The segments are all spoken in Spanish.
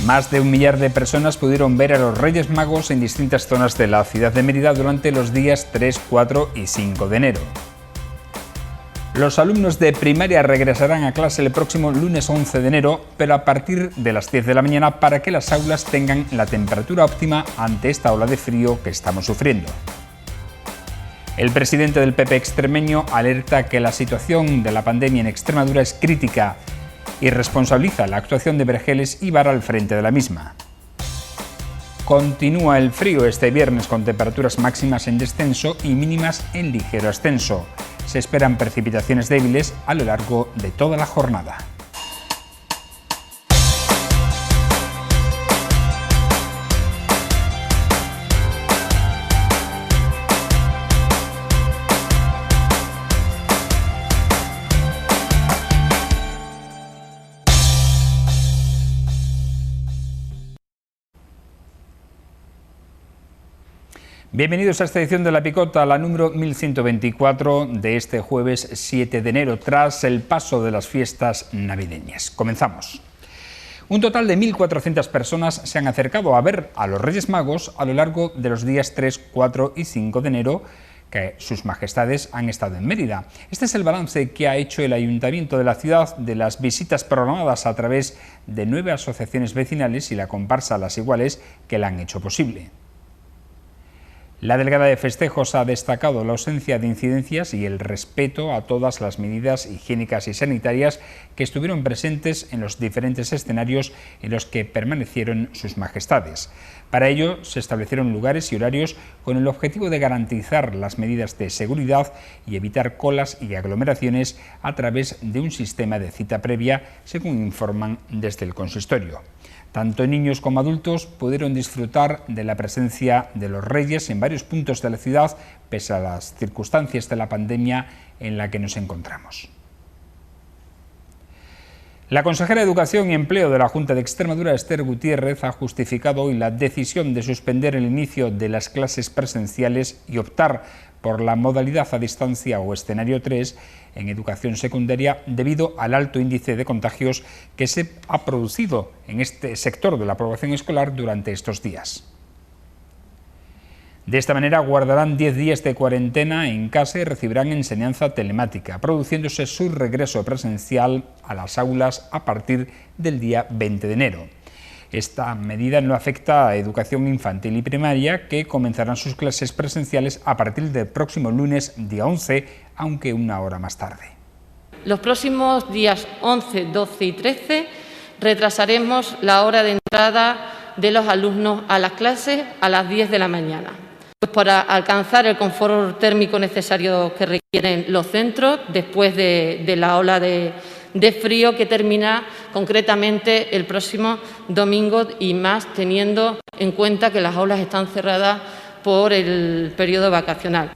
Más de 1 millar de personas pudieron ver a los Reyes Magos en distintas zonas de la ciudad de Mérida durante los días 3, 4 y 5 de enero. Los alumnos de primaria regresarán a clase el próximo lunes 11 de enero, pero a partir de las 10 de la mañana para que las aulas tengan la temperatura óptima ante esta ola de frío que estamos sufriendo. El presidente del PP extremeño alerta que la situación de la pandemia en Extremadura es crítica y responsabiliza la actuación de Vergeles y Vara al frente de la misma. Continúa el frío este viernes con temperaturas máximas en descenso y mínimas en ligero ascenso. Se esperan precipitaciones débiles a lo largo de toda la jornada. Bienvenidos a esta edición de La Picota, la número 1124 de este jueves 7 de enero, tras el paso de las fiestas navideñas. Comenzamos. Un total de 1.400 personas se han acercado a ver a los Reyes Magos a lo largo de los días 3, 4 y 5 de enero, que sus majestades han estado en Mérida. Este es el balance que ha hecho el Ayuntamiento de la ciudad de las visitas programadas a través de 9 asociaciones vecinales y la comparsa Las Iguales que la han hecho posible. La delegada de festejos ha destacado la ausencia de incidencias y el respeto a todas las medidas higiénicas y sanitarias que estuvieron presentes en los diferentes escenarios en los que permanecieron sus majestades. Para ello, se establecieron lugares y horarios con el objetivo de garantizar las medidas de seguridad y evitar colas y aglomeraciones a través de un sistema de cita previa, según informan desde el consistorio. Tanto niños como adultos pudieron disfrutar de la presencia de los Reyes en varios puntos de la ciudad, pese a las circunstancias de la pandemia en la que nos encontramos. La consejera de Educación y Empleo de la Junta de Extremadura, Esther Gutiérrez, ha justificado hoy la decisión de suspender el inicio de las clases presenciales y optar por la modalidad a distancia o escenario 3 en educación secundaria debido al alto índice de contagios que se ha producido en este sector de la población escolar durante estos días. De esta manera guardarán 10 días de cuarentena en casa y recibirán enseñanza telemática, produciéndose su regreso presencial a las aulas a partir del día 20 de enero. Esta medida no afecta a educación infantil y primaria, que comenzarán sus clases presenciales a partir del próximo lunes, día 11, aunque una hora más tarde. Los próximos días 11, 12 y 13 retrasaremos la hora de entrada de los alumnos a las clases a las 10 de la mañana. Pues para alcanzar el confort térmico necesario que requieren los centros después de la ola de frío que termina concretamente el próximo domingo, y más teniendo en cuenta que las aulas están cerradas por el periodo vacacional.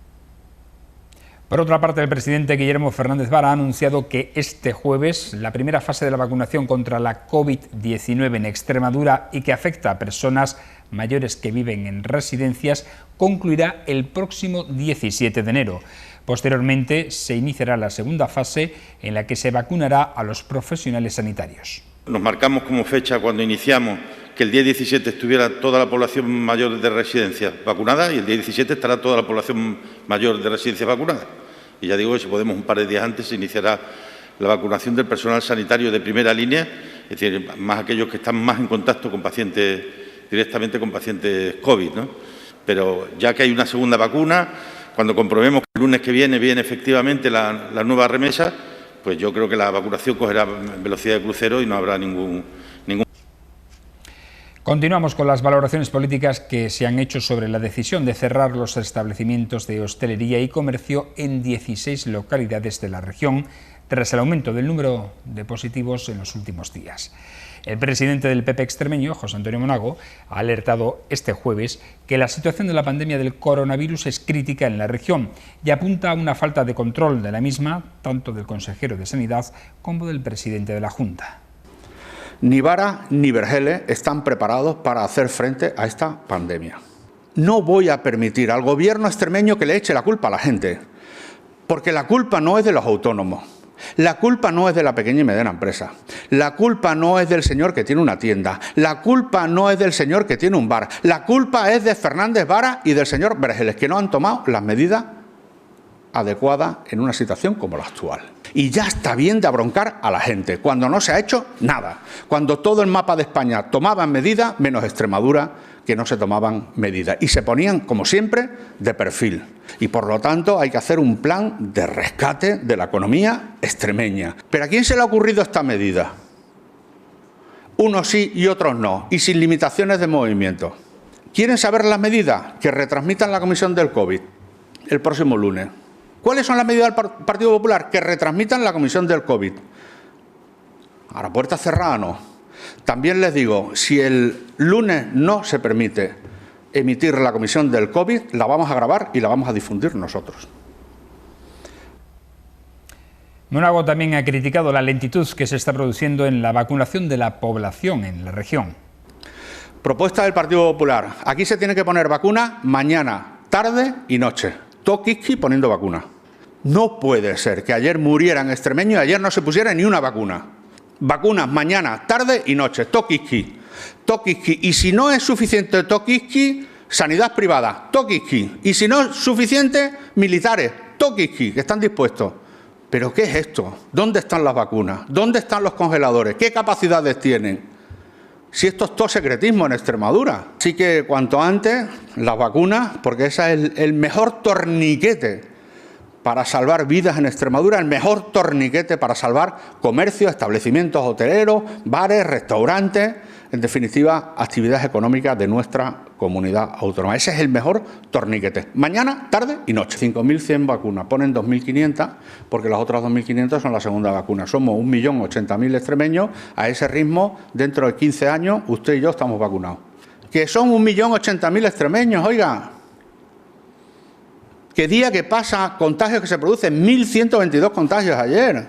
Por otra parte, el presidente Guillermo Fernández Vara ha anunciado que este jueves la primera fase de la vacunación contra la COVID-19 en Extremadura y que afecta a personas mayores que viven en residencias concluirá el próximo 17 de enero. Posteriormente se iniciará la segunda fase en la que se vacunará a los profesionales sanitarios. Nos marcamos como fecha cuando iniciamos que el día 17 estuviera toda la población mayor de residencias vacunada y el día 17 estará toda la población mayor de residencias vacunada. Y ya digo que si podemos un par de días antes se iniciará la vacunación del personal sanitario de primera línea, es decir, más aquellos que están más en contacto con pacientes, directamente con pacientes COVID, ¿no? Pero ya que hay una segunda vacuna, cuando comprobemos que el lunes que viene efectivamente la nueva remesa, pues yo creo que la vacunación cogerá velocidad de crucero y no habrá ningún... Continuamos con las valoraciones políticas que se han hecho sobre la decisión de cerrar los establecimientos de hostelería y comercio en 16 localidades de la región, tras el aumento del número de positivos en los últimos días. El presidente del PP extremeño, José Antonio Monago, ha alertado este jueves que la situación de la pandemia del coronavirus es crítica en la región y apunta a una falta de control de la misma, tanto del consejero de Sanidad como del presidente de la Junta. Ni Vara ni Vergeles están preparados para hacer frente a esta pandemia. No voy a permitir al gobierno extremeño que le eche la culpa a la gente, porque la culpa no es de los autónomos. La culpa no es de la pequeña y mediana empresa. La culpa no es del señor que tiene una tienda. La culpa no es del señor que tiene un bar. La culpa es de Fernández Vara y del señor Vergeles, que no han tomado las medidas adecuadas en una situación como la actual. Y ya está bien de abroncar a la gente, cuando no se ha hecho nada. Cuando todo el mapa de España tomaban medidas, menos Extremadura, que no se tomaban medidas. Y se ponían, como siempre, de perfil. Y por lo tanto hay que hacer un plan de rescate de la economía extremeña. ¿Pero a quién se le ha ocurrido esta medida? Unos sí y otros no, y sin limitaciones de movimiento. ¿Quieren saber las medidas? Que retransmitan la comisión del COVID el próximo lunes. ¿Cuáles son las medidas del Partido Popular? Que retransmitan la comisión del COVID. Ahora, puerta cerrada no. También les digo, si el lunes no se permite emitir la comisión del COVID, la vamos a grabar y la vamos a difundir nosotros. Monago también ha criticado la lentitud que se está produciendo en la vacunación de la población en la región. Propuesta del Partido Popular. Aquí se tiene que poner vacuna mañana, tarde y noche. Toquiski poniendo vacuna. No puede ser que ayer murieran extremeños y ayer no se pusiera ni una vacuna. Vacunas mañana, tarde y noche. Toquiski. Toquiski. Y si no es suficiente Toquiski, sanidad privada. Toquiski. Y si no es suficiente, militares. Toquiski, que están dispuestos. ¿Pero qué es esto? ¿Dónde están las vacunas? ¿Dónde están los congeladores? ¿Qué capacidades tienen? Si esto es todo secretismo en Extremadura. Así que cuanto antes, las vacunas, porque ese es el mejor torniquete para salvar vidas en Extremadura, el mejor torniquete para salvar comercios, establecimientos hoteleros, bares, restaurantes, en definitiva, actividades económicas de nuestra comunidad autónoma. Ese es el mejor torniquete. Mañana, tarde y noche. 5.100 vacunas. Ponen 2.500 porque las otras 2.500 son la segunda vacuna. Somos 1.080.000 extremeños. A ese ritmo, dentro de 15 años, usted y yo estamos vacunados. Que son 1.080.000 extremeños, oiga. ¿Qué día que pasa contagios que se producen? 1.122 contagios ayer.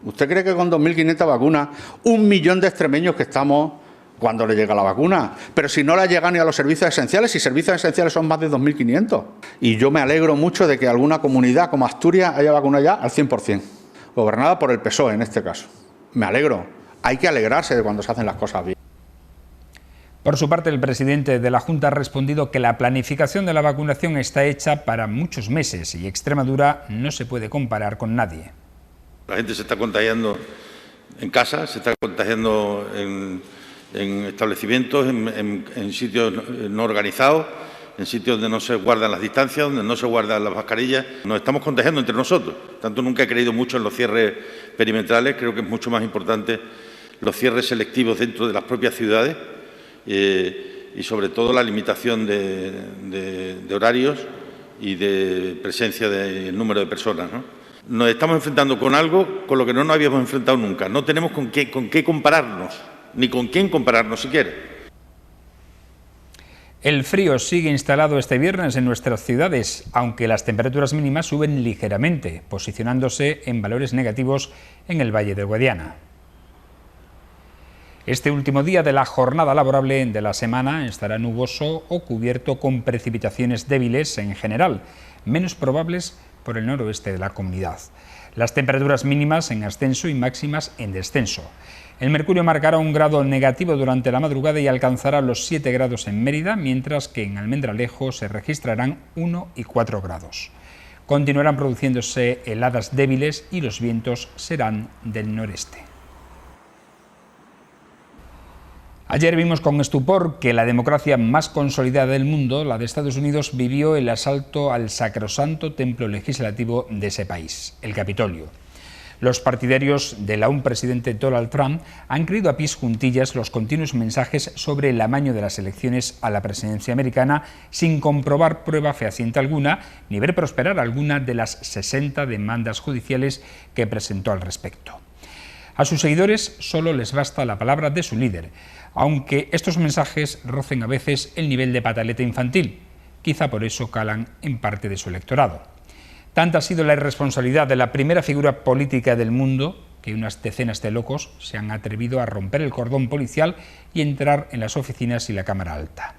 ¿Usted cree que con 2.500 vacunas, 1 millón de extremeños que estamos cuando le llega la vacuna? Pero si no la llega ni a los servicios esenciales, y servicios esenciales son más de 2.500. Y yo me alegro mucho de que alguna comunidad como Asturias haya vacunado ya al 100%, gobernada por el PSOE en este caso. Me alegro. Hay que alegrarse de cuando se hacen las cosas bien. Por su parte, el presidente de la Junta ha respondido que la planificación de la vacunación está hecha para muchos meses y Extremadura no se puede comparar con nadie. La gente se está contagiando en casa, se está contagiando en establecimientos, en sitios no organizados, en sitios donde no se guardan las distancias, donde no se guardan las mascarillas. Nos estamos contagiando entre nosotros. Tanto nunca he creído mucho en los cierres perimetrales, creo que es mucho más importante los cierres selectivos dentro de las propias ciudades y sobre todo la limitación de horarios y de presencia del número de personas, ¿no? Nos estamos enfrentando con algo con lo que no nos habíamos enfrentado nunca. No tenemos con qué compararnos, ni con quién compararnos siquiera. El frío sigue instalado este viernes en nuestras ciudades, aunque las temperaturas mínimas suben ligeramente, posicionándose en valores negativos en el Valle del Guadiana. Este último día de la jornada laborable de la semana estará nuboso o cubierto con precipitaciones débiles en general, menos probables por el noroeste de la comunidad. Las temperaturas mínimas en ascenso y máximas en descenso. El mercurio marcará un grado negativo durante la madrugada y alcanzará los 7 grados en Mérida, mientras que en Almendralejo se registrarán 1 y 4 grados. Continuarán produciéndose heladas débiles y los vientos serán del noreste. Ayer vimos con estupor que la democracia más consolidada del mundo, la de Estados Unidos, vivió el asalto al sacrosanto templo legislativo de ese país, el Capitolio. Los partidarios del aún presidente Donald Trump han creído a pies juntillas los continuos mensajes sobre el amaño de las elecciones a la presidencia americana sin comprobar prueba fehaciente alguna ni ver prosperar alguna de las 60 demandas judiciales que presentó al respecto. A sus seguidores solo les basta la palabra de su líder, aunque estos mensajes rocen a veces el nivel de pataleta infantil. Quizá por eso calan en parte de su electorado. Tanta ha sido la irresponsabilidad de la primera figura política del mundo que unas decenas de locos se han atrevido a romper el cordón policial y entrar en las oficinas y la Cámara Alta.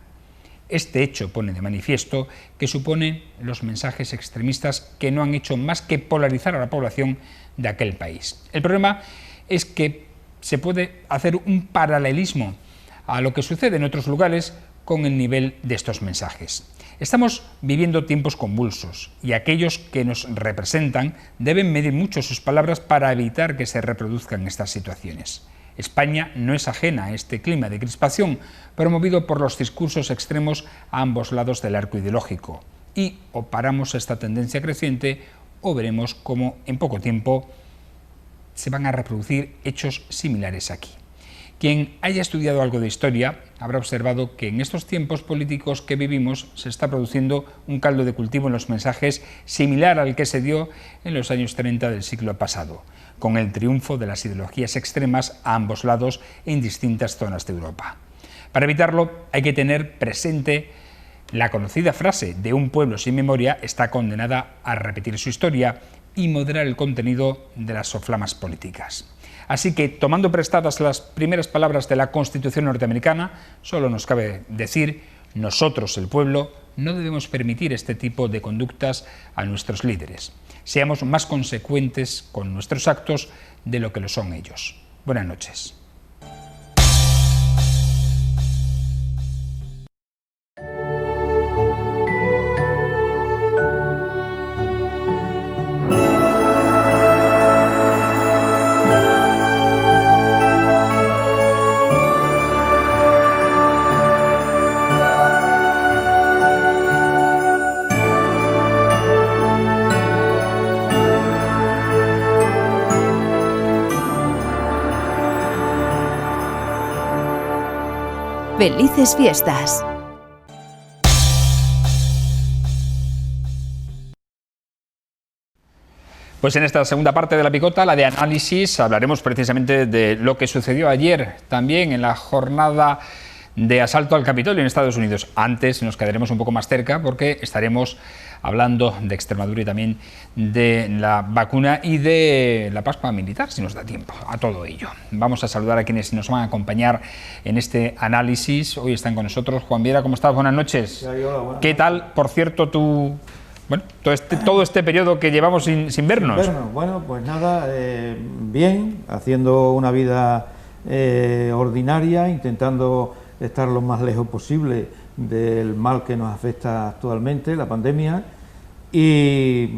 Este hecho pone de manifiesto que suponen los mensajes extremistas que no han hecho más que polarizar a la población de aquel país. El problema es que se puede hacer un paralelismo a lo que sucede en otros lugares con el nivel de estos mensajes. Estamos viviendo tiempos convulsos y aquellos que nos representan deben medir mucho sus palabras para evitar que se reproduzcan estas situaciones. España no es ajena a este clima de crispación promovido por los discursos extremos a ambos lados del arco ideológico. Y o paramos esta tendencia creciente o veremos cómo en poco tiempo se van a reproducir hechos similares aquí. Quien haya estudiado algo de historia habrá observado que en estos tiempos políticos que vivimos se está produciendo un caldo de cultivo en los mensajes similar al que se dio en los años 30 del siglo pasado, con el triunfo de las ideologías extremas a ambos lados en distintas zonas de Europa. Para evitarlo hay que tener presente la conocida frase de un pueblo sin memoria está condenada a repetir su historia y moderar el contenido de las soflamas políticas. Así que, tomando prestadas las primeras palabras de la Constitución norteamericana, solo nos cabe decir, nosotros, el pueblo, no debemos permitir este tipo de conductas a nuestros líderes. Seamos más consecuentes con nuestros actos de lo que lo son ellos. Buenas noches. ¡Felices fiestas! Pues en esta segunda parte de La Picota, la de análisis, hablaremos precisamente de lo que sucedió ayer también en la jornada de asalto al Capitolio en Estados Unidos. Antes nos quedaremos un poco más cerca porque estaremos hablando de Extremadura y también de la vacuna y de la Pascua militar, si nos da tiempo a todo ello. Vamos a saludar a quienes nos van a acompañar en este análisis. Hoy están con nosotros. Juan Viera, ¿cómo estás? Buenas noches. ¿Qué tal, por cierto, todo este periodo que llevamos sin vernos? Bueno, pues nada, bien, haciendo una vida ordinaria, intentando estar lo más lejos posible del mal que nos afecta actualmente, la pandemia, y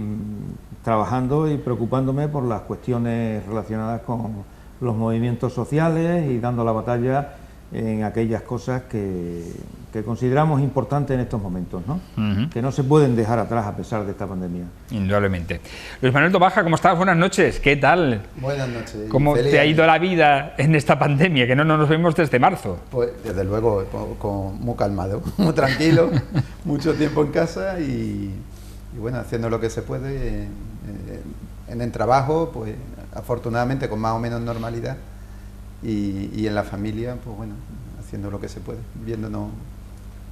trabajando y preocupándome por las cuestiones relacionadas con los movimientos sociales y dando la batalla en aquellas cosas que consideramos importantes en estos momentos, ¿no? Que no se pueden dejar atrás a pesar de esta pandemia. Indudablemente. Luis Manuel Tobaja, ¿cómo estás? Buenas noches, ¿qué tal? Buenas noches. ¿Cómo te ha ido la vida en esta pandemia, que no nos vemos desde marzo? Pues desde luego, muy calmado, muy tranquilo, mucho tiempo en casa y bueno, haciendo lo que se puede en el trabajo, pues afortunadamente con más o menos normalidad y en la familia, pues bueno, haciendo lo que se puede, viéndonos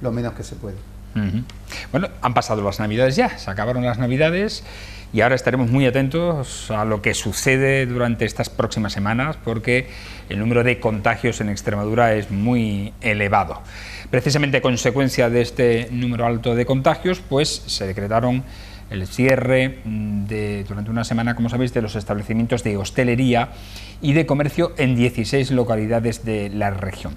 lo menos que se puede. Bueno, han pasado las Navidades ya, se acabaron las Navidades y ahora estaremos muy atentos a lo que sucede durante estas próximas semanas porque el número de contagios en Extremadura es muy elevado. Precisamente a consecuencia de este número alto de contagios, pues se decretaron el cierre durante una semana, como sabéis, de los establecimientos de hostelería y de comercio en 16 localidades de la región.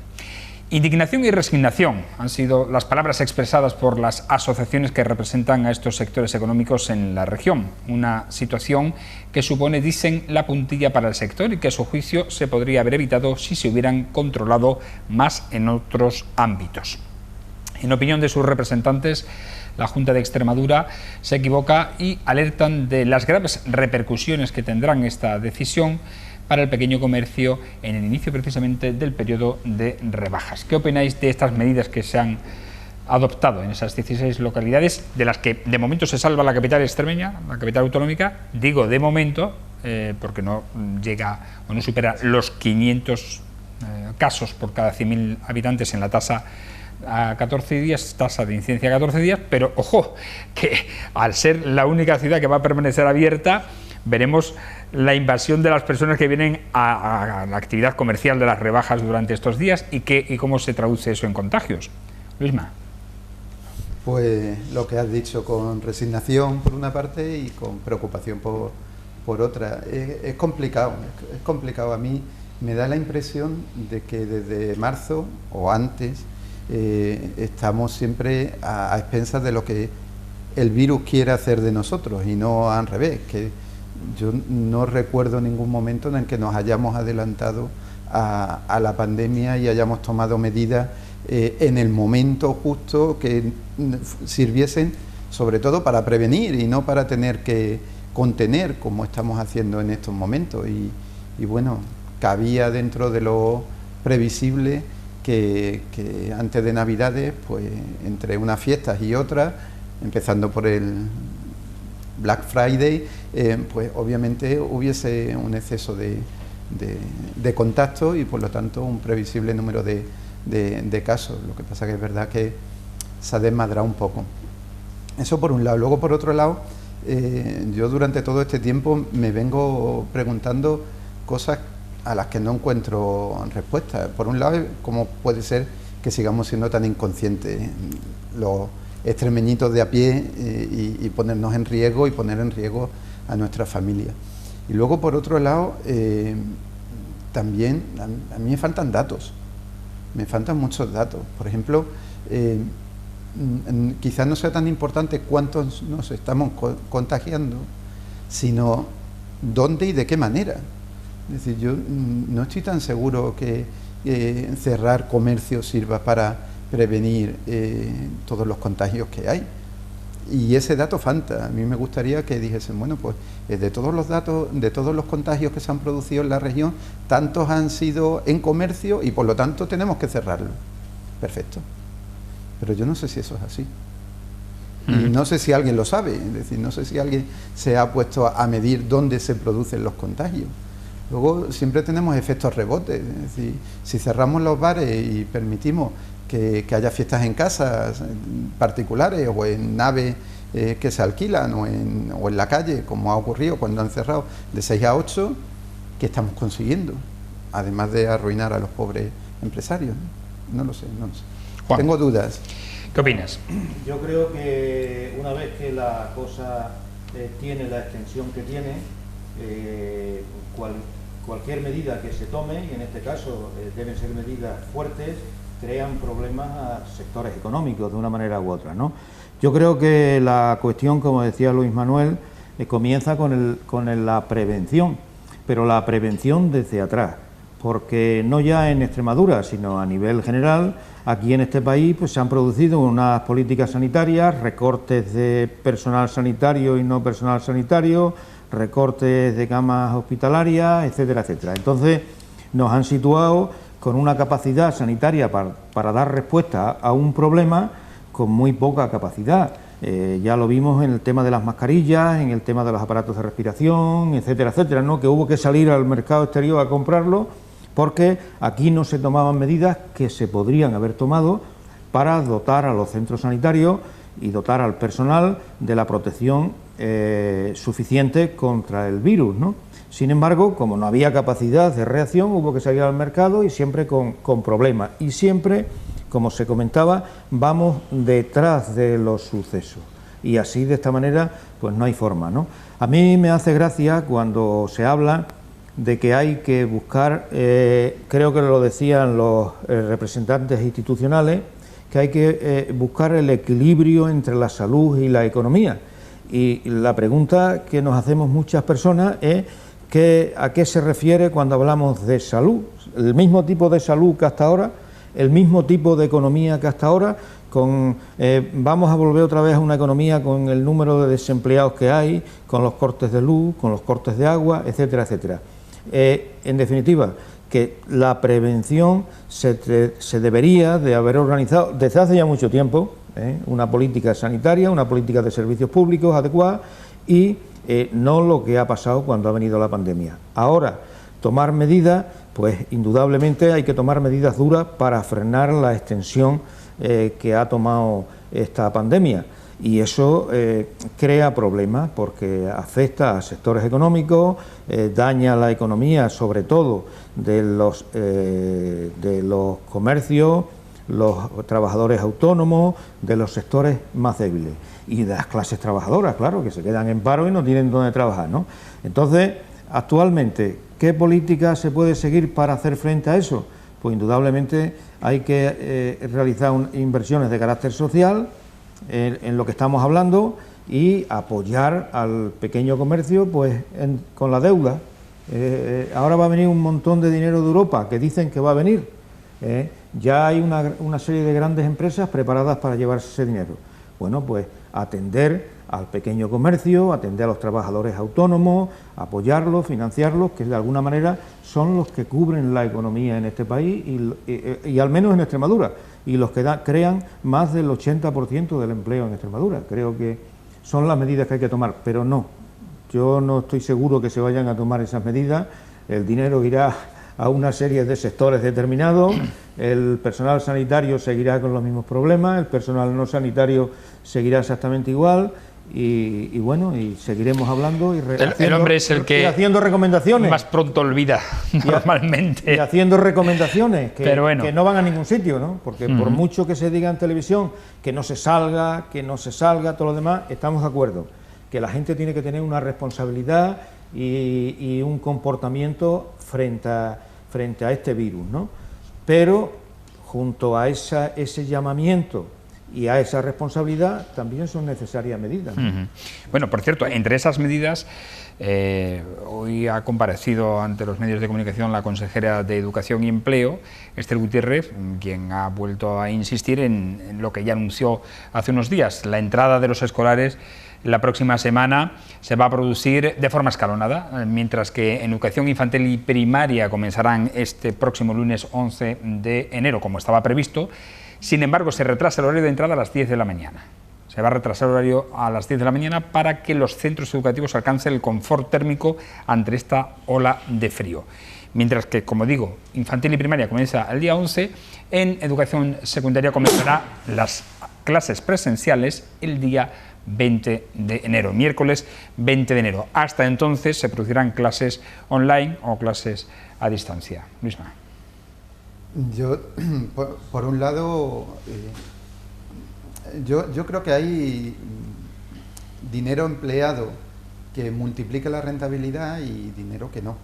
Indignación y resignación han sido las palabras expresadas por las asociaciones que representan a estos sectores económicos en la región. Una situación que supone, dicen, la puntilla para el sector y que a su juicio se podría haber evitado si se hubieran controlado más en otros ámbitos. En opinión de sus representantes, la Junta de Extremadura se equivoca y alertan de las graves repercusiones que tendrán esta decisión para el pequeño comercio en el inicio precisamente del periodo de rebajas. ¿Qué opináis de estas medidas que se han adoptado en esas 16 localidades, de las que de momento se salva la capital extremeña, la capital autonómica? Digo de momento porque no llega o no supera los 500 casos por cada 100.000 habitantes en la tasa a 14 días, tasa de incidencia a 14 días, pero ojo, que al ser la única ciudad que va a permanecer abierta, veremos la invasión de las personas que vienen a la actividad comercial de las rebajas durante estos días y cómo se traduce eso en contagios. Luisma. Pues lo que has dicho, con resignación por una parte y con preocupación por por otra. Es complicado, es complicado. A mí me da la impresión de que desde marzo o antes estamos siempre a expensas de lo que el virus quiere hacer de nosotros y no al revés, que yo no recuerdo ningún momento en el que nos hayamos adelantado a la pandemia y hayamos tomado medidas en el momento justo que sirviesen sobre todo para prevenir y no para tener que contener como estamos haciendo en estos momentos. Y bueno, cabía dentro de lo previsible que antes de Navidades, pues entre unas fiestas y otras, empezando por el Black Friday, pues obviamente hubiese un exceso de contactos y por lo tanto un previsible número de casos. Lo que pasa que es verdad que se ha desmadrado un poco. Eso por un lado. Luego por otro lado, yo durante todo este tiempo me vengo preguntando cosas a las que no encuentro respuesta. Por un lado, ¿cómo puede ser que sigamos siendo tan inconscientes los extremeñitos de a pie y ponernos en riesgo y poner en riesgo a nuestra familia? Y luego, por otro lado, también a mí me faltan datos, me faltan muchos datos. Por ejemplo, quizás no sea tan importante cuántos nos estamos contagiando, sino dónde y de qué manera. Es decir, yo no estoy tan seguro que cerrar comercio sirva para prevenir todos los contagios que hay. Y ese dato falta. A mí me gustaría que dijesen, bueno, pues de todos los datos, de todos los contagios que se han producido en la región, tantos han sido en comercio y por lo tanto tenemos que cerrarlo. Perfecto. Pero yo no sé si eso es así. Y no sé si alguien lo sabe. Es decir, no sé si alguien se ha puesto a medir dónde se producen los contagios. Luego siempre tenemos efectos rebotes. Es decir, si cerramos los bares y permitimos que haya fiestas en casas particulares o en naves que se alquilan o en la calle, como ha ocurrido cuando han cerrado de 6 a 8, ¿qué estamos consiguiendo? Además de arruinar a los pobres empresarios. No lo sé, no lo sé. Juan, tengo dudas. ¿Qué opinas? Yo creo que una vez que la cosa tiene la extensión que tiene, cualquier medida que se tome, y en este caso deben ser medidas fuertes, crean problemas a sectores económicos de una manera u otra, ¿no? Yo creo que la cuestión, como decía Luis Manuel, comienza con la prevención, pero la prevención desde atrás, porque no ya en Extremadura, sino a nivel general, aquí en este país pues se han producido unas políticas sanitarias, recortes de personal sanitario y no personal sanitario, recortes de camas hospitalarias, etcétera, etcétera. Entonces nos han situado con una capacidad sanitaria para dar respuesta a un problema con muy poca capacidad. Ya lo vimos en el tema de las mascarillas, en el tema de los aparatos de respiración, etcétera, etcétera, ¿no? Que hubo que salir al mercado exterior a comprarlo porque aquí no se tomaban medidas que se podrían haber tomado para dotar a los centros sanitarios y dotar al personal de la protección suficiente contra el virus, ¿no? Sin embargo, como no había capacidad de reacción, hubo que salir al mercado y siempre con problemas. Y siempre, como se comentaba, vamos detrás de los sucesos. Y así, de esta manera, pues no hay forma, ¿no? A mí me hace gracia cuando se habla de que hay que buscar, creo que lo decían los representantes institucionales, que hay que buscar el equilibrio entre la salud y la economía. Y la pregunta que nos hacemos muchas personas es ¿a qué se refiere cuando hablamos de salud? ¿El mismo tipo de salud que hasta ahora? ¿El mismo tipo de economía que hasta ahora? Vamos a volver otra vez a una economía con el número de desempleados que hay, con los cortes de luz, con los cortes de agua, etcétera, etcétera. En definitiva, que la prevención se debería de haber organizado desde hace ya mucho tiempo, una política sanitaria, una política de servicios públicos adecuada y no lo que ha pasado cuando ha venido la pandemia. Ahora, tomar medidas, pues indudablemente hay que tomar medidas duras para frenar la extensión que ha tomado esta pandemia. Y eso crea problemas porque afecta a sectores económicos, daña la economía, sobre todo de los comercios, los trabajadores autónomos, de los sectores más débiles y de las clases trabajadoras, claro, que se quedan en paro y no tienen dónde trabajar, ¿no? Entonces, actualmente, ¿qué política se puede seguir para hacer frente a eso? Pues indudablemente hay que realizar inversiones de carácter social en lo que estamos hablando y apoyar al pequeño comercio pues con la deuda. Ahora va a venir un montón de dinero de Europa que dicen que va a venir. Ya hay una serie de grandes empresas preparadas para llevarse ese dinero. Bueno, pues atender al pequeño comercio, atender a los trabajadores autónomos, apoyarlos, financiarlos, que de alguna manera son los que cubren la economía en este país y al menos en Extremadura, y los que crean más del 80% del empleo en Extremadura. Creo que son las medidas que hay que tomar, pero no, yo no estoy seguro que se vayan a tomar esas medidas. El dinero irá a una serie de sectores determinados, el personal sanitario seguirá con los mismos problemas, el personal no sanitario seguirá exactamente igual y bueno, y seguiremos hablando y el hombre es el que haciendo recomendaciones. Más pronto olvida normalmente. Y haciendo recomendaciones Pero bueno, que no van a ningún sitio, ¿no? Porque por mucho que se diga en televisión que no se salga, todo lo demás, estamos de acuerdo, que la gente tiene que tener una responsabilidad y un comportamiento frente a este virus, ¿no? Pero junto a ese llamamiento y a esa responsabilidad también son necesarias medidas, ¿no? Bueno, por cierto, entre esas medidas, hoy ha comparecido ante los medios de comunicación la consejera de Educación y Empleo, Esther Gutiérrez, quien ha vuelto a insistir en lo que ya anunció hace unos días. La entrada de los escolares la próxima semana se va a producir de forma escalonada, mientras que en educación infantil y primaria comenzarán este próximo lunes 11 de enero, como estaba previsto. Sin embargo, se retrasa el horario de entrada a las 10 de la mañana. Se va a retrasar el horario a las 10 de la mañana para que los centros educativos alcancen el confort térmico ante esta ola de frío. Mientras que, como digo, infantil y primaria comienza el día 11, en educación secundaria comenzará las clases presenciales el día 20 de enero, miércoles 20 de enero. Hasta entonces se producirán clases online o clases a distancia. Luisma. Yo, por un lado, yo creo que hay dinero empleado que multiplica la rentabilidad y dinero que no.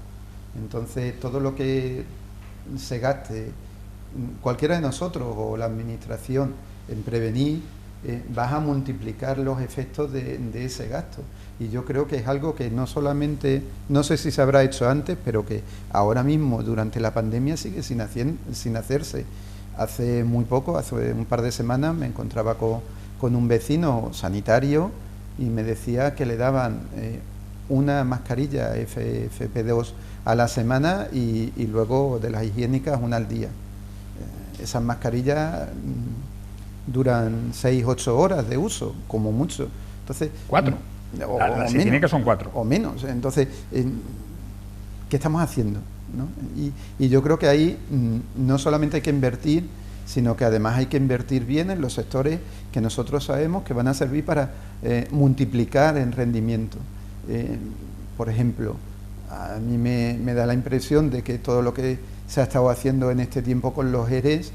Entonces, todo lo que se gaste, cualquiera de nosotros o la administración, en prevenir, vas a multiplicar los efectos de ese gasto. Y yo creo que es algo que no solamente, no sé si se habrá hecho antes, pero que ahora mismo durante la pandemia sigue sin hacerse. Hace muy poco, hace un par de semanas, me encontraba con un vecino sanitario y me decía que le daban una mascarilla FFP2 a la semana y luego de las higiénicas una al día. Esas mascarillas duran 6-8 horas de uso, como mucho. Entonces, 4. Las higiénicas son 4. O menos. Entonces, ¿qué estamos haciendo? ¿No? Y yo creo que ahí no solamente hay que invertir, sino que además hay que invertir bien en los sectores que nosotros sabemos que van a servir para multiplicar en rendimiento. Por ejemplo, a mí me da la impresión de que todo lo que se ha estado haciendo en este tiempo con los ERES,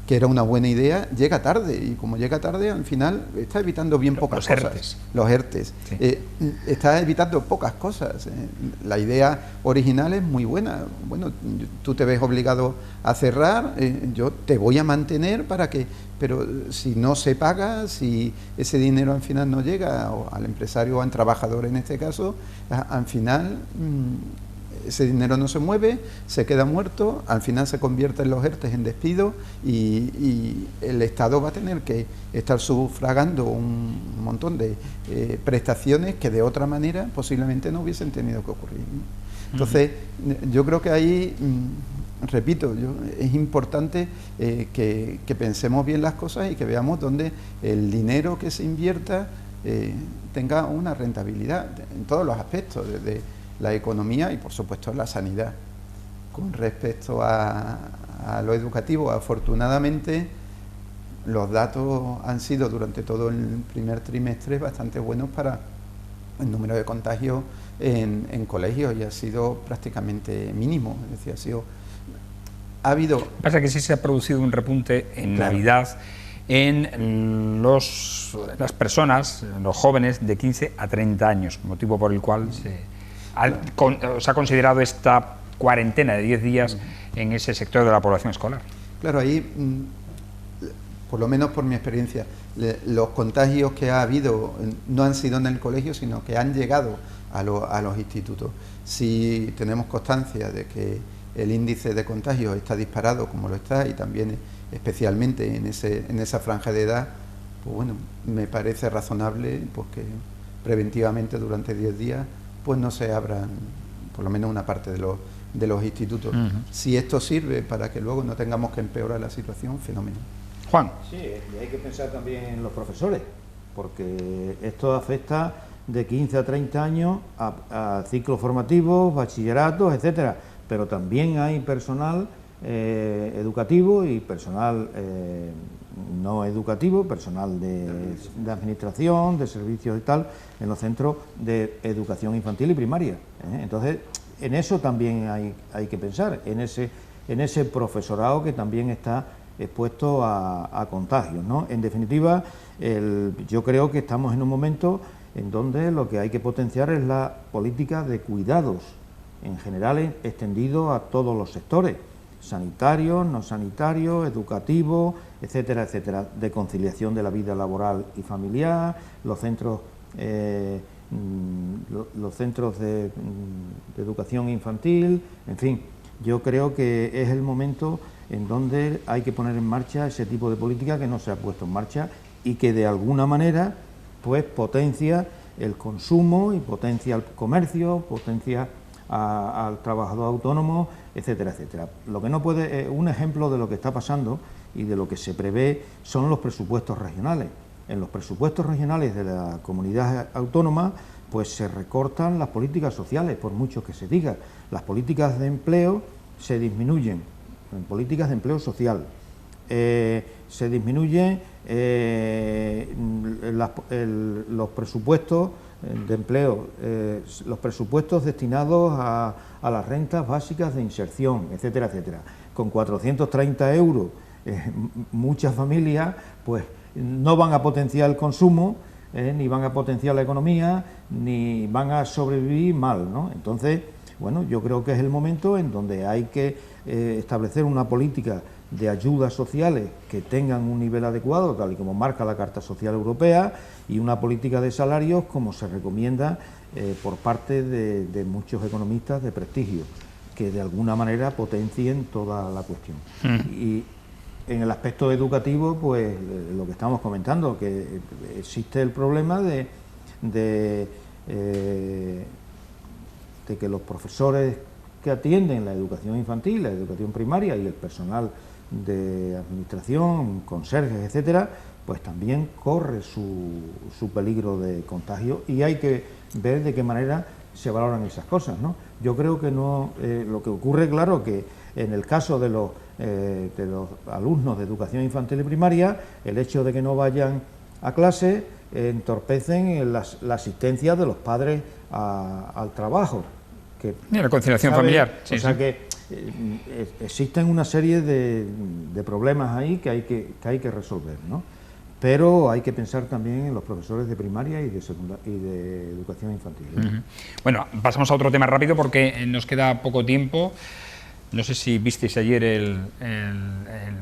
que era una buena idea, llega tarde, y como llega tarde, al final está evitando bien pocas cosas. Los ERTES. Sí. Está evitando pocas cosas. La idea original es muy buena. Bueno, tú te ves obligado a cerrar, yo te voy a mantener para que... Pero si no se paga, si ese dinero al final no llega al empresario o al trabajador en este caso, al final... ese dinero no se mueve, se queda muerto, al final se convierte en los ERTES en despido y el Estado va a tener que estar sufragando un montón de prestaciones que de otra manera posiblemente no hubiesen tenido que ocurrir, ¿no? Entonces, yo creo que ahí, repito, es importante que pensemos bien las cosas y que veamos dónde el dinero que se invierta tenga una rentabilidad en todos los aspectos, desde la economía y por supuesto la sanidad. Con respecto a lo educativo, afortunadamente los datos han sido durante todo el primer trimestre bastante buenos para el número de contagios en colegios y ha sido prácticamente mínimo, es decir, ha sido ha habido... Pasa que sí se ha producido un repunte en Navidad en las personas, los jóvenes de 15 a 30 años, motivo por el cual se ha considerado esta cuarentena de 10 días en ese sector de la población escolar. Claro, ahí, por lo menos por mi experiencia, los contagios que ha habido no han sido en el colegio, sino que han llegado a los institutos. Si tenemos constancia de que el índice de contagios está disparado como lo está, y también especialmente en esa franja de edad, pues bueno, me parece razonable pues que preventivamente durante 10 días pues no se abran por lo menos una parte de los institutos. Si esto sirve para que luego no tengamos que empeorar la situación, fenómeno. Juan. Sí, y hay que pensar también en los profesores, porque esto afecta de 15 a 30 años a ciclos formativos, bachilleratos, etcétera, pero también hay personal educativo y personal no educativo, personal de administración, de servicios y tal, en los centros de educación infantil y primaria. Entonces, en eso también hay que pensar, en ese profesorado que también está expuesto a contagios, ¿no? En definitiva, yo creo que estamos en un momento en donde lo que hay que potenciar es la política de cuidados, en general extendido a todos los sectores, sanitarios, no sanitarios, educativos, etcétera, etcétera, de conciliación de la vida laboral y familiar, los centros de educación infantil, en fin, yo creo que es el momento en donde hay que poner en marcha ese tipo de política que no se ha puesto en marcha y que de alguna manera pues potencia el consumo y potencia el comercio, potencia al trabajador autónomo, etcétera, etcétera. Lo que no puede, un ejemplo de lo que está pasando y de lo que se prevé son los presupuestos regionales. En los presupuestos regionales de la comunidad autónoma pues se recortan las políticas sociales, por mucho que se diga. Las políticas de empleo se disminuyen, en políticas de empleo social. Se disminuyen los presupuestos de empleo, los presupuestos destinados a las rentas básicas de inserción, etcétera, etcétera. Con 430 euros, muchas familias pues no van a potenciar el consumo, ni van a potenciar la economía, ni van a sobrevivir mal, ¿no? Entonces, bueno, yo creo que es el momento en donde hay que establecer una política de ayudas sociales que tengan un nivel adecuado, tal y como marca la Carta Social Europea, y una política de salarios como se recomienda por parte de muchos economistas de prestigio, que de alguna manera potencien toda la cuestión. Y en el aspecto educativo, pues lo que estamos comentando, que existe el problema de que los profesores que atienden la educación infantil, la educación primaria y el personal de administración, conserjes, etcétera, pues también corre su peligro de contagio, y hay que ver de qué manera se valoran esas cosas, ¿no? Yo creo que no, lo que ocurre, claro, que en el caso de los alumnos de educación infantil y primaria, el hecho de que no vayan a clase entorpecen la asistencia de los padres al trabajo. La conciliación familiar. Sí, o sea que existen una serie de problemas ahí que hay que resolver, ¿no? Pero hay que pensar también en los profesores de primaria y de educación infantil. Bueno, pasamos a otro tema rápido porque nos queda poco tiempo. No sé si visteis ayer el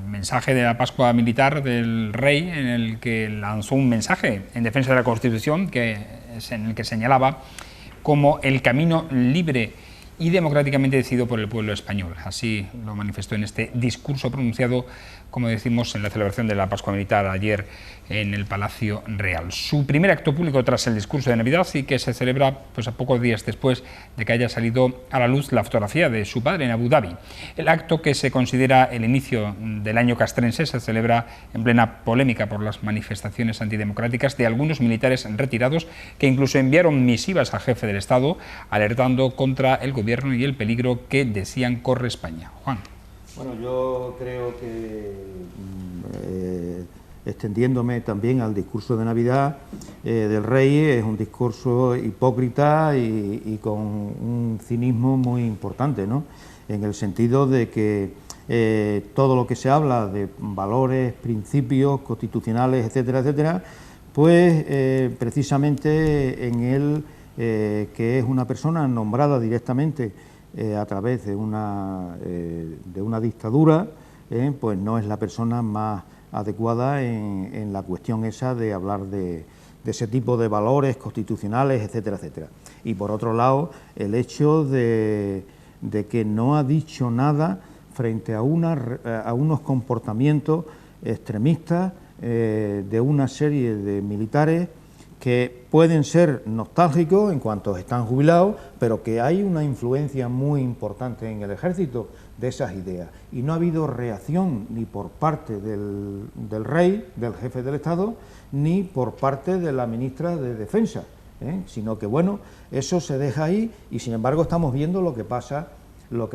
mensaje de la Pascua Militar del Rey, en el que lanzó un mensaje en defensa de la Constitución, en el que señalaba como el camino libre y democráticamente decidido por el pueblo español. Así lo manifestó en este discurso pronunciado, como decimos, en la celebración de la Pascua Militar ayer en el Palacio Real. Su primer acto público tras el discurso de Navidad, y que se celebra pues a pocos días después de que haya salido a la luz la fotografía de su padre en Abu Dhabi. El acto, que se considera el inicio del año castrense, se celebra en plena polémica por las manifestaciones antidemocráticas de algunos militares retirados que incluso enviaron misivas al jefe del Estado alertando contra el gobierno y el peligro que decían corre España. Juan. Bueno, yo creo que, extendiéndome también al discurso de Navidad del Rey, es un discurso hipócrita y con un cinismo muy importante, ¿no? En el sentido de que todo lo que se habla de valores, principios constitucionales, etcétera, etcétera, pues precisamente en él, que es una persona nombrada directamente a través de una dictadura, pues no es la persona más adecuada en la cuestión esa de hablar de ese tipo de valores constitucionales, etcétera, etcétera. Y por otro lado, el hecho de que no ha dicho nada frente a unos comportamientos extremistas de una serie de militares que pueden ser nostálgicos en cuanto están jubilados, pero que hay una influencia muy importante en el ejército de esas ideas. Y no ha habido reacción ni por parte del rey, del jefe del Estado, ni por parte de la ministra de Defensa, sino que bueno, eso se deja ahí y sin embargo estamos viendo lo que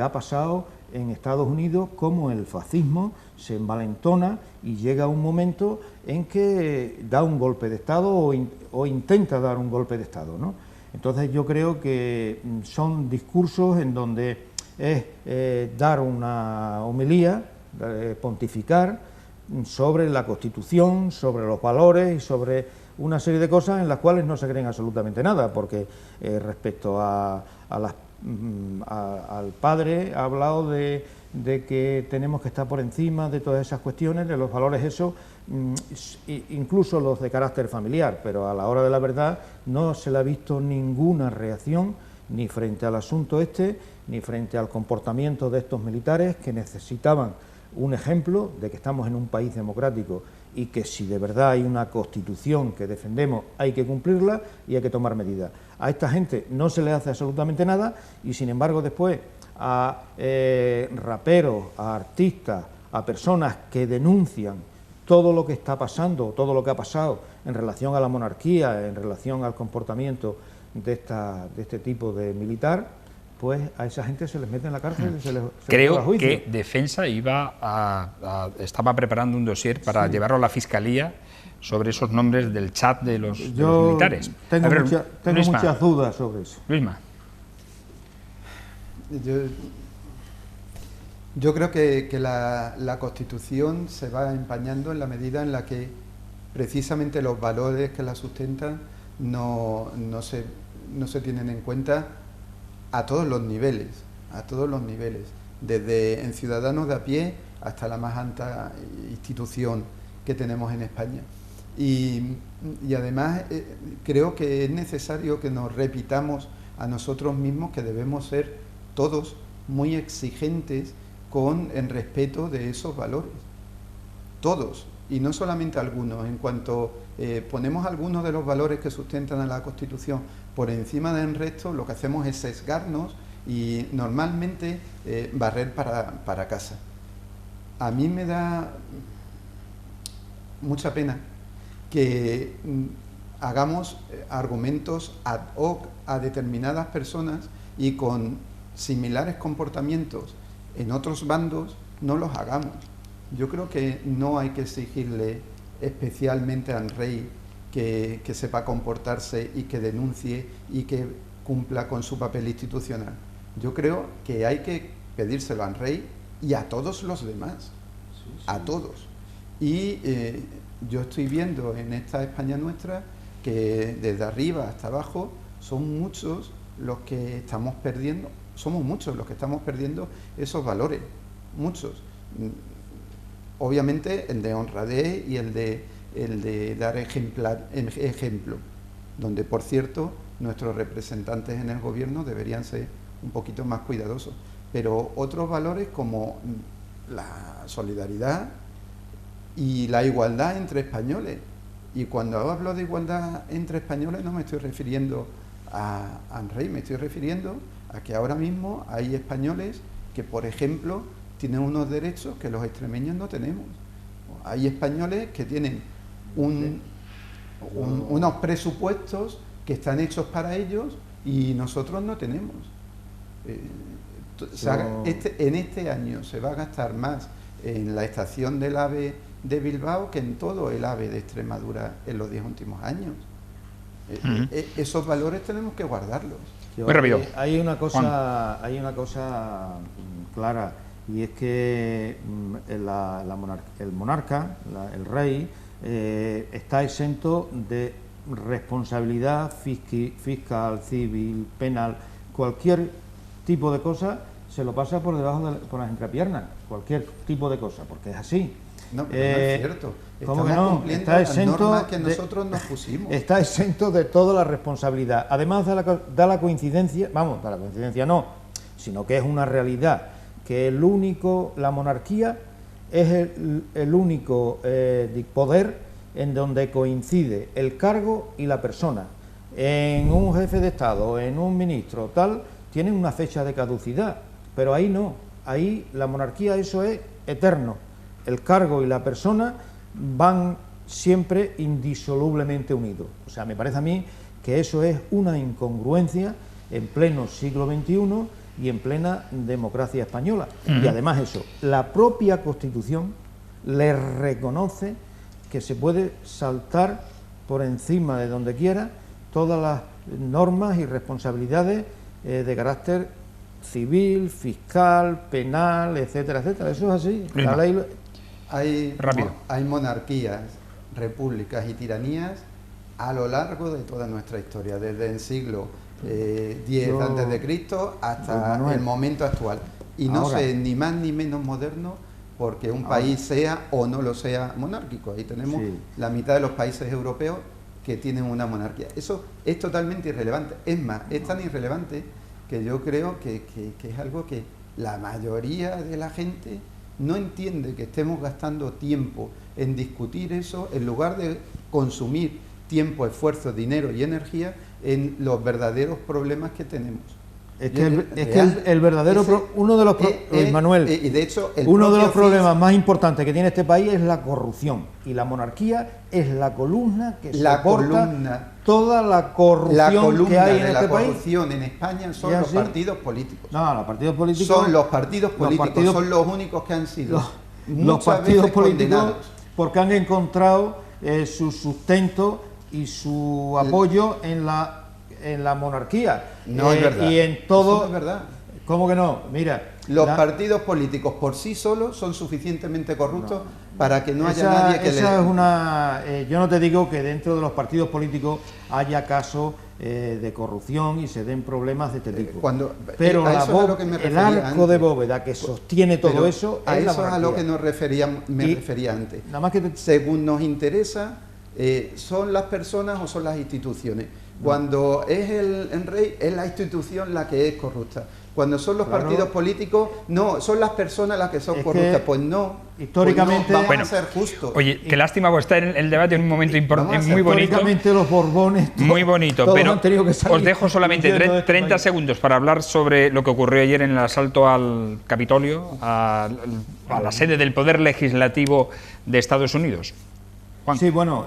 ha pasado en Estados Unidos, cómo el fascismo se envalentona y llega a un momento en que da un golpe de Estado o intenta dar un golpe de Estado, ¿no? Entonces yo creo que son discursos en donde es dar una homilía, pontificar sobre la Constitución, sobre los valores y sobre una serie de cosas en las cuales no se creen absolutamente nada, porque respecto al padre ha hablado de que tenemos que estar por encima de todas esas cuestiones, de los valores esos, incluso los de carácter familiar, pero a la hora de la verdad no se le ha visto ninguna reacción ni frente al asunto ni frente al comportamiento de estos militares que necesitaban un ejemplo de que estamos en un país democrático y que si de verdad hay una Constitución que defendemos hay que cumplirla y hay que tomar medidas. A esta gente no se le hace absolutamente nada y sin embargo después a raperos, a artistas, a personas que denuncian todo lo que está pasando, todo lo que ha pasado en relación a la monarquía, en relación al comportamiento de este tipo de militar, pues a esa gente se les mete en la cárcel y se les Creo a juicio. que Defensa estaba preparando un dossier para llevarlo a la Fiscalía sobre esos nombres del chat de los militares. Tengo muchas dudas sobre eso. Luisma. Yo creo que la Constitución se va empañando en la medida en la que precisamente los valores que la sustentan no se tienen en cuenta a todos los niveles, desde en ciudadanos de a pie hasta la más alta institución que tenemos en España. Y además creo que es necesario que nos repitamos a nosotros mismos que debemos ser todos muy exigentes en respeto de esos valores, todos, y no solamente algunos. En cuanto ponemos algunos de los valores que sustentan a la Constitución por encima del resto, lo que hacemos es sesgarnos y normalmente barrer para casa. A mí me da mucha pena que hagamos argumentos ad hoc a determinadas personas y con similares comportamientos en otros bandos no los hagamos. Yo creo que no hay que exigirle especialmente al rey que sepa comportarse y que denuncie y que cumpla con su papel institucional. Yo creo que hay que pedírselo al rey y a todos los demás, a todos. Y yo estoy viendo en esta España nuestra que desde arriba hasta abajo son muchos los que estamos perdiendo, esos valores, muchos. Obviamente el de honradez y el de dar ejemplo, donde por cierto nuestros representantes en el gobierno deberían ser un poquito más cuidadosos, pero otros valores como la solidaridad y la igualdad entre españoles. Y cuando hablo de igualdad entre españoles no me estoy refiriendo al rey, me estoy refiriendo a que ahora mismo hay españoles que, por ejemplo, tienen unos derechos que los extremeños no tenemos. Hay españoles que tienen unos presupuestos que están hechos para ellos y nosotros no tenemos. En este año se va a gastar más en la estación del AVE de Bilbao que en todo el AVE de Extremadura en los 10 últimos años. Esos valores tenemos que guardarlos. Muy rápido. Hay una cosa clara, y es que el monarca, el rey, está exento de responsabilidad fiscal, civil, penal, cualquier tipo de cosa se lo pasa por debajo por las entrepiernas, cualquier tipo de cosa, porque es así. No, pero no es cierto. ¿Cómo Estamos que no? cumpliendo Está las exento normas que nosotros nos pusimos. Está exento de toda la responsabilidad. Además da la coincidencia, vamos, da la coincidencia no, sino que es una realidad, que la monarquía es el único poder en donde coincide el cargo y la persona. En un jefe de Estado, en un ministro, tal, tienen una fecha de caducidad, pero ahí no, ahí la monarquía, eso es eterno. El cargo y la persona van siempre indisolublemente unidos. O sea, me parece a mí que eso es una incongruencia en pleno siglo XXI y en plena democracia española. Y además eso, la propia Constitución le reconoce que se puede saltar por encima de donde quiera todas las normas y responsabilidades de carácter civil, fiscal, penal, etcétera, etcétera. Eso es así. La ley... Hay monarquías, repúblicas y tiranías a lo largo de toda nuestra historia, desde el siglo X antes de Cristo hasta el momento actual. Y no sé ni más ni menos moderno porque un país sea o no lo sea monárquico. Ahí tenemos la mitad de los países europeos que tienen una monarquía. Eso es totalmente irrelevante. Es más, es tan irrelevante que yo creo que es algo que la mayoría de la gente no entiende, que estemos gastando tiempo en discutir eso en lugar de consumir tiempo, esfuerzo, dinero y energía en los verdaderos problemas que tenemos. Es que el verdadero uno de los Manuel, y de hecho uno de los problemas más importantes que tiene este país es la corrupción, y la monarquía es la columna que soporta toda la corrupción que hay en este país. La corrupción en España son los partidos políticos. No, los partidos políticos son los partidos políticos, son los únicos que han sido los partidos políticos porque han encontrado su sustento y su apoyo en la monarquía. No es verdad. Y en todo. Eso no es verdad. ¿Cómo que no? Mira. Los partidos políticos por sí solos son suficientemente corruptos para que no haya nadie que yo no te digo que dentro de los partidos políticos haya casos de corrupción y se den problemas de este tipo. Pero el arco de bóveda que sostiene todo eso es la monarquía. Eso es a lo que me refería antes. Nada más que según nos interesa, ¿son las personas o son las instituciones? Cuando es el rey, es la institución la que es corrupta. Cuando son los partidos políticos, no, son las personas las que son corruptas. Pues no, históricamente vamos a ser justos. Oye, qué lástima pues estar en el debate en un momento importante, muy bonito. Históricamente los Borbones, muy bonito, pero os dejo solamente 30 segundos para hablar sobre lo que ocurrió ayer en el asalto al Capitolio, a la sede del Poder Legislativo de Estados Unidos. Juan. Sí, bueno,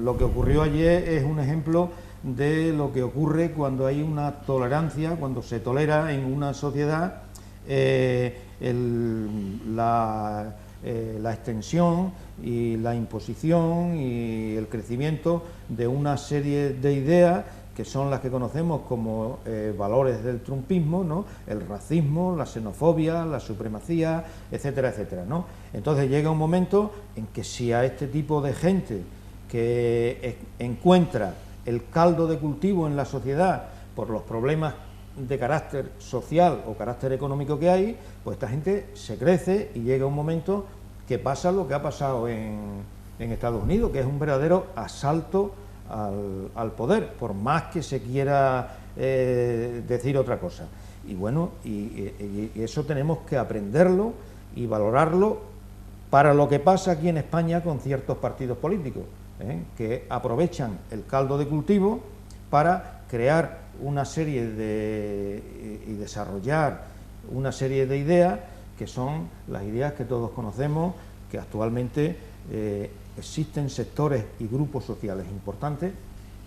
lo que ocurrió ayer es un ejemplo de lo que ocurre cuando hay una tolerancia, cuando se tolera en una sociedad la extensión y la imposición y el crecimiento de una serie de ideas que son las que conocemos como valores del trumpismo, ¿no? El racismo, la xenofobia, la supremacía, etcétera, etcétera, ¿no? Entonces llega un momento en que si a este tipo de gente que encuentra el caldo de cultivo en la sociedad por los problemas de carácter social o carácter económico que hay, pues esta gente se crece y llega un momento que pasa lo que ha pasado en Estados Unidos, que es un verdadero asalto al poder, por más que se quiera decir otra cosa. Y bueno, y eso tenemos que aprenderlo y valorarlo para lo que pasa aquí en España con ciertos partidos políticos, que aprovechan el caldo de cultivo para crear una serie y desarrollar una serie de ideas que son las ideas que todos conocemos, que actualmente existen sectores y grupos sociales importantes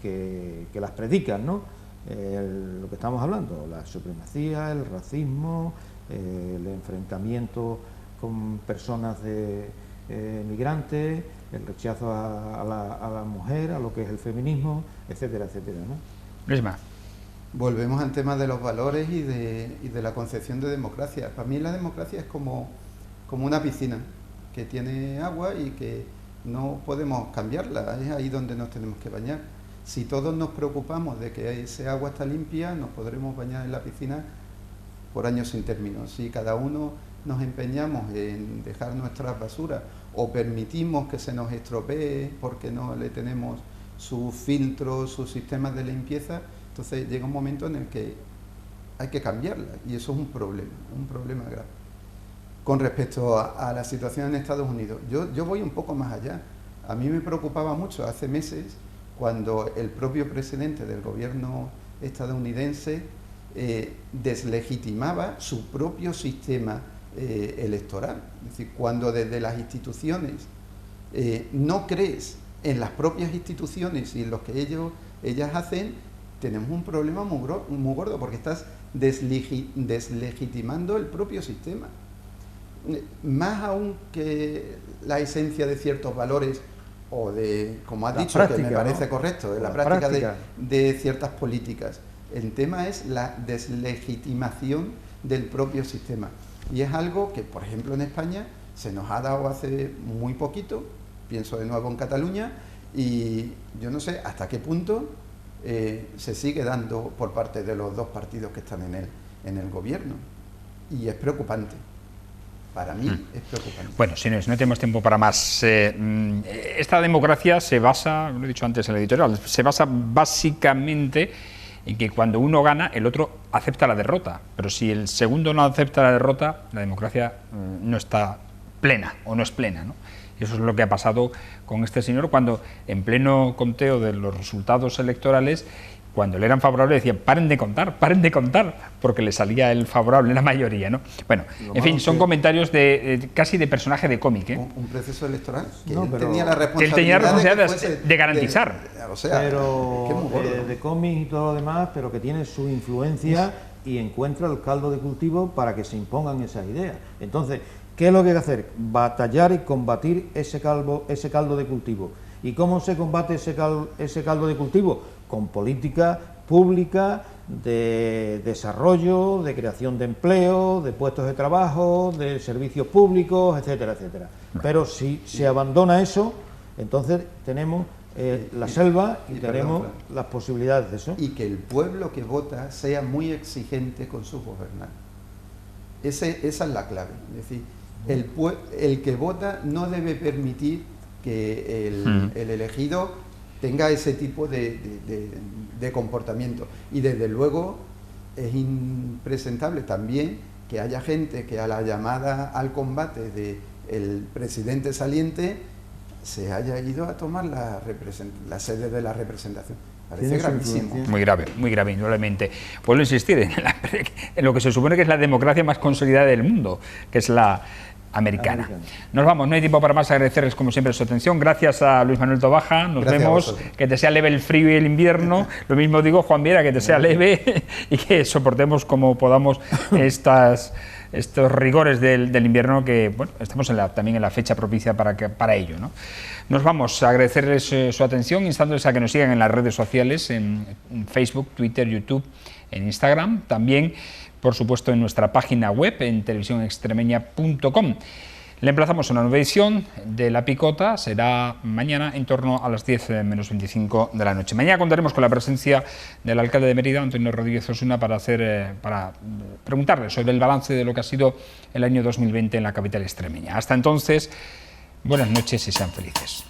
que las predican, ¿no? Lo que estamos hablando, la supremacía, el racismo, el enfrentamiento con personas migrantes, el rechazo a la mujer, a lo que es el feminismo, etcétera, etcétera, ¿no? Prisma. volvemos al tema de los valores y de la concepción de democracia. Para mí la democracia es como una piscina que tiene agua y que no podemos cambiarla, es ahí donde nos tenemos que bañar. Si todos nos preocupamos de que ese agua está limpia, nos podremos bañar en la piscina por años sin término. Si cada uno nos empeñamos en dejar nuestras basuras o permitimos que se nos estropee porque no le tenemos sus filtros, sus sistemas de limpieza, entonces llega un momento en el que hay que cambiarla y eso es un problema grave. Con respecto a la situación en Estados Unidos, yo voy un poco más allá. A mí me preocupaba mucho hace meses cuando el propio presidente del gobierno estadounidense deslegitimaba su propio sistema electoral. Es decir, cuando desde las instituciones no crees en las propias instituciones y en lo que ellas hacen, tenemos un problema muy gordo porque estás deslegitimando el propio sistema. Más aún que la esencia de ciertos valores o de, como has dicho, práctica, que me parece correcto, de la práctica de ciertas políticas. El tema es la deslegitimación del propio sistema. Y es algo que, por ejemplo, en España se nos ha dado hace muy poquito, pienso de nuevo en Cataluña, y yo no sé hasta qué punto se sigue dando por parte de los dos partidos que están en el gobierno. Y es preocupante. Para mí es preocupante. Bueno, señores, no tenemos tiempo para más. Esta democracia se basa, lo he dicho antes en el editorial, se basa básicamente en que cuando uno gana, el otro acepta la derrota. Pero si el segundo no acepta la derrota, la democracia no está plena o no es plena, ¿no? Y eso es lo que ha pasado con este señor cuando, en pleno conteo de los resultados electorales, cuando le eran favorables decían paren de contar, porque le salía el favorable, la mayoría, ¿no? Bueno, en fin, son comentarios casi de personaje de cómic, ¿eh? Un proceso electoral que no, él tenía la responsabilidad de garantizar. O sea, pero de cómic y todo lo demás, pero que tiene su influencia y encuentra el caldo de cultivo para que se impongan esas ideas. Entonces, ¿qué es lo que hay que hacer? Batallar y combatir ese caldo de cultivo. ¿Y cómo se combate ese caldo de cultivo? Con política pública de desarrollo, de creación de empleo, de puestos de trabajo, de servicios públicos, etcétera, etcétera. Pero si se abandona eso, entonces tenemos la selva y tenemos las posibilidades de eso. Y que el pueblo que vota sea muy exigente con sus gobernantes. Esa es la clave. Es decir, el que vota no debe permitir que el elegido tenga ese tipo de comportamiento. Y desde luego es impresentable también que haya gente que a la llamada al combate del presidente saliente se haya ido a tomar la sede de la representación. Parece gravísimo. Muy grave, indudablemente. Vuelvo a insistir en lo que se supone que es la democracia más consolidada del mundo, que es la americana. Nos vamos, no hay tiempo para más. Agradecerles como siempre su atención. Gracias a Luis Manuel Tobaja, nos vemos, que te sea leve el frío y el invierno. Lo mismo digo, Juan Viera, que te sea leve y que soportemos como podamos estos rigores del invierno, que bueno, estamos también en la fecha propicia para ello, ¿no? Nos vamos a agradecerles su atención, instándoles a que nos sigan en las redes sociales, en Facebook, Twitter, YouTube, en Instagram, también por supuesto en nuestra página web en televisionextremeña.com. Le emplazamos a una nueva edición de La Picota, será mañana en torno a las 10 menos 25 de la noche. Mañana contaremos con la presencia del alcalde de Mérida, Antonio Rodríguez Osuna, para preguntarle sobre el balance de lo que ha sido el año 2020 en la capital extremeña. Hasta entonces, buenas noches y sean felices.